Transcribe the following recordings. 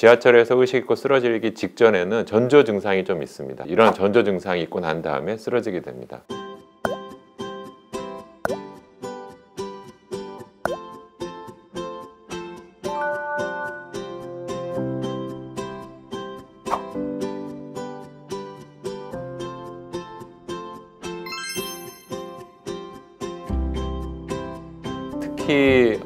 지하철에서 의식 잃고 쓰러지기 직전에는 전조 증상이 좀 있습니다. 이런 전조 증상이 있고 난 다음에 쓰러지게 됩니다. 특히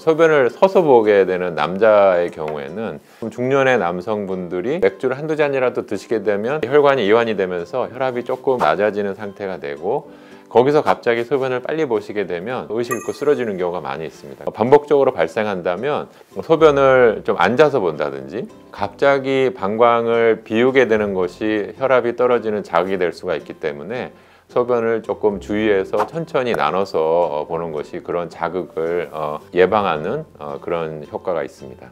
소변을 서서 보게 되는 남자의 경우에는 중년의 남성분들이 맥주를 한두 잔이라도 드시게 되면 혈관이 이완이 되면서 혈압이 조금 낮아지는 상태가 되고, 거기서 갑자기 소변을 빨리 보시게 되면 의식 잃고 쓰러지는 경우가 많이 있습니다. 반복적으로 발생한다면 소변을 좀 앉아서 본다든지 갑자기 방광을 비우게 되는 것이 혈압이 떨어지는 자극이 될 수가 있기 때문에 소변을 조금 주의해서 천천히 나눠서 보는 것이 그런 자극을 예방하는 그런 효과가 있습니다.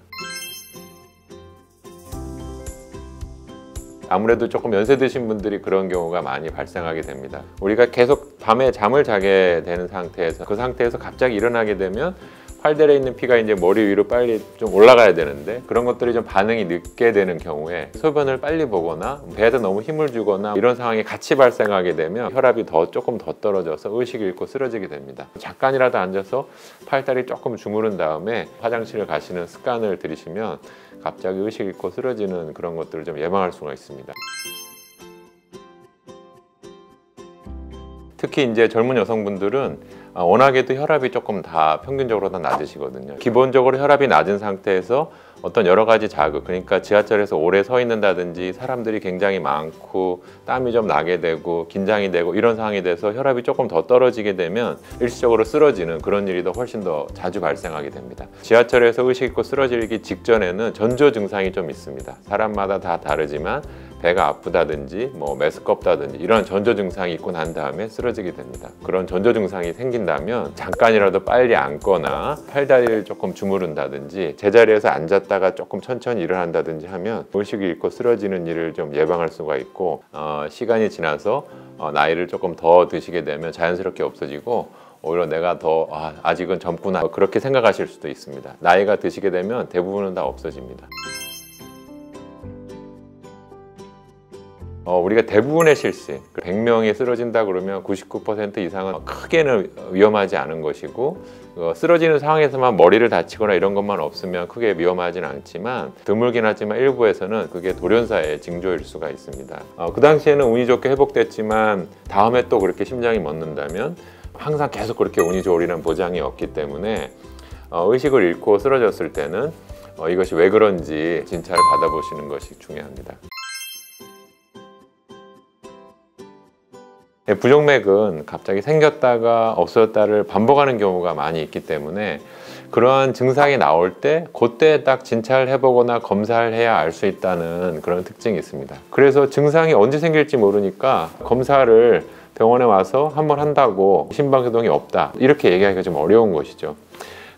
아무래도 조금 연세 드신 분들이 그런 경우가 많이 발생하게 됩니다. 우리가 계속 밤에 잠을 자게 되는 상태에서, 그 상태에서 갑자기 일어나게 되면 팔다리에 있는 피가 이제 머리 위로 빨리 좀 올라가야 되는데, 그런 것들이 좀 반응이 늦게 되는 경우에 소변을 빨리 보거나 배에다 너무 힘을 주거나 이런 상황이 같이 발생하게 되면 혈압이 조금 더 떨어져서 의식을 잃고 쓰러지게 됩니다. 잠깐이라도 앉아서 팔다리 조금 주무른 다음에 화장실을 가시는 습관을 들이시면 갑자기 의식 잃고 쓰러지는 그런 것들을 좀 예방할 수가 있습니다. 특히 이제 젊은 여성분들은 워낙에도 혈압이 조금 다 평균적으로 다 낮으시거든요. 기본적으로 혈압이 낮은 상태에서 어떤 여러 가지 자극, 그러니까 지하철에서 오래 서 있는다든지 사람들이 굉장히 많고 땀이 좀 나게 되고 긴장이 되고 이런 상황이 돼서 혈압이 조금 더 떨어지게 되면 일시적으로 쓰러지는 그런 일이 더 훨씬 더 자주 발생하게 됩니다. 지하철에서 의식 잃고 쓰러지기 직전에는 전조 증상이 좀 있습니다. 사람마다 다 다르지만 배가 아프다든지 메스껍다든지 이런 전조 증상이 있고 난 다음에 쓰러지게 됩니다. 그런 전조 증상이 생긴다면 잠깐이라도 빨리 앉거나 팔다리를 조금 주무른다든지 제자리에서 앉았다가 조금 천천히 일어난다든지 하면 의식을 잃고 쓰러지는 일을 좀 예방할 수가 있고, 시간이 지나서 나이를 조금 더 드시게 되면 자연스럽게 없어지고 오히려 내가 더 아직은 젊구나 그렇게 생각하실 수도 있습니다. 나이가 드시게 되면 대부분은 다 없어집니다. 우리가 대부분의 실수, 100명이 쓰러진다 그러면 99% 이상은 크게는 위험하지 않은 것이고, 쓰러지는 상황에서만 머리를 다치거나 이런 것만 없으면 크게 위험하지는 않지만 드물긴 하지만 일부에서는 그게 돌연사의 징조일 수가 있습니다. 그 당시에는 운이 좋게 회복됐지만 다음에 또 그렇게 심장이 멎는다면 항상 계속 그렇게 운이 좋으리란 보장이 없기 때문에 의식을 잃고 쓰러졌을 때는 이것이 왜 그런지 진찰을 받아보시는 것이 중요합니다. 부정맥은 갑자기 생겼다가 없어졌다를 반복하는 경우가 많이 있기 때문에 그러한 증상이 나올 때 그때 딱 진찰을 해보거나 검사를 해야 알 수 있다는 그런 특징이 있습니다. 그래서 증상이 언제 생길지 모르니까 검사를 병원에 와서 한번 한다고 심박해동이 없다 이렇게 얘기하기가 좀 어려운 것이죠.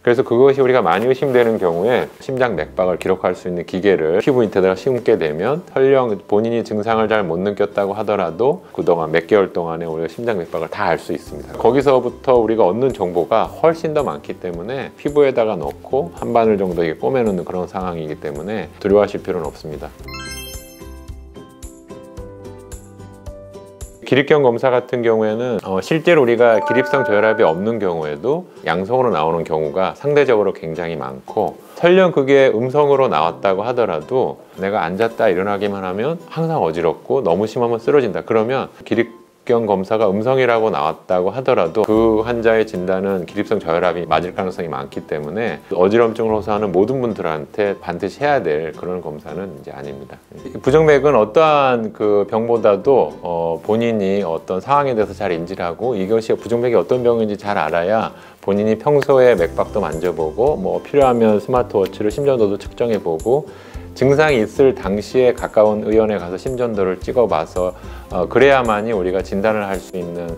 그래서 그것이 우리가 많이 의심되는 경우에 심장 맥박을 기록할 수 있는 기계를 피부 밑에다가 심게 되면 설령 본인이 증상을 잘 못 느꼈다고 하더라도 그동안 몇 개월 동안에 우리가 심장 맥박을 다 알 수 있습니다. 거기서부터 우리가 얻는 정보가 훨씬 더 많기 때문에 피부에다가 넣고 한 바늘 정도 꼬매놓는 그런 상황이기 때문에 두려워하실 필요는 없습니다. 기립경 검사 같은 경우에는 실제로 우리가 기립성 저혈압이 없는 경우에도 양성으로 나오는 경우가 상대적으로 굉장히 많고, 설령 그게 음성으로 나왔다고 하더라도 내가 앉았다 일어나기만 하면 항상 어지럽고 너무 심하면 쓰러진다. 그러면 기립경 검사가 음성이라고 나왔다고 하더라도 그 환자의 진단은 기립성 저혈압이 맞을 가능성이 많기 때문에 어지럼증을 호소하는 모든 분들한테 반드시 해야 될 그런 검사는 이제 아닙니다. 부정맥은 어떠한 그 병보다도 본인이 어떤 상황에 대해서 잘 인지를 하고 이것이 부정맥이 어떤 병인지 잘 알아야 본인이 평소에 맥박도 만져보고 필요하면 스마트워치로 심전도도 측정해보고 증상이 있을 당시에 가까운 의원에 가서 심전도를 찍어봐서 그래야만이 우리가 진단을 할 수 있는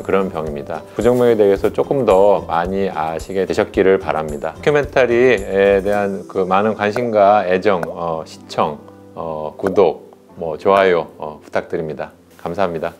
그런 병입니다. 부정맥에 대해서 조금 더 많이 아시게 되셨기를 바랍니다. 다큐멘터리에 대한 그 많은 관심과 애정, 시청, 구독, 좋아요 부탁드립니다. 감사합니다.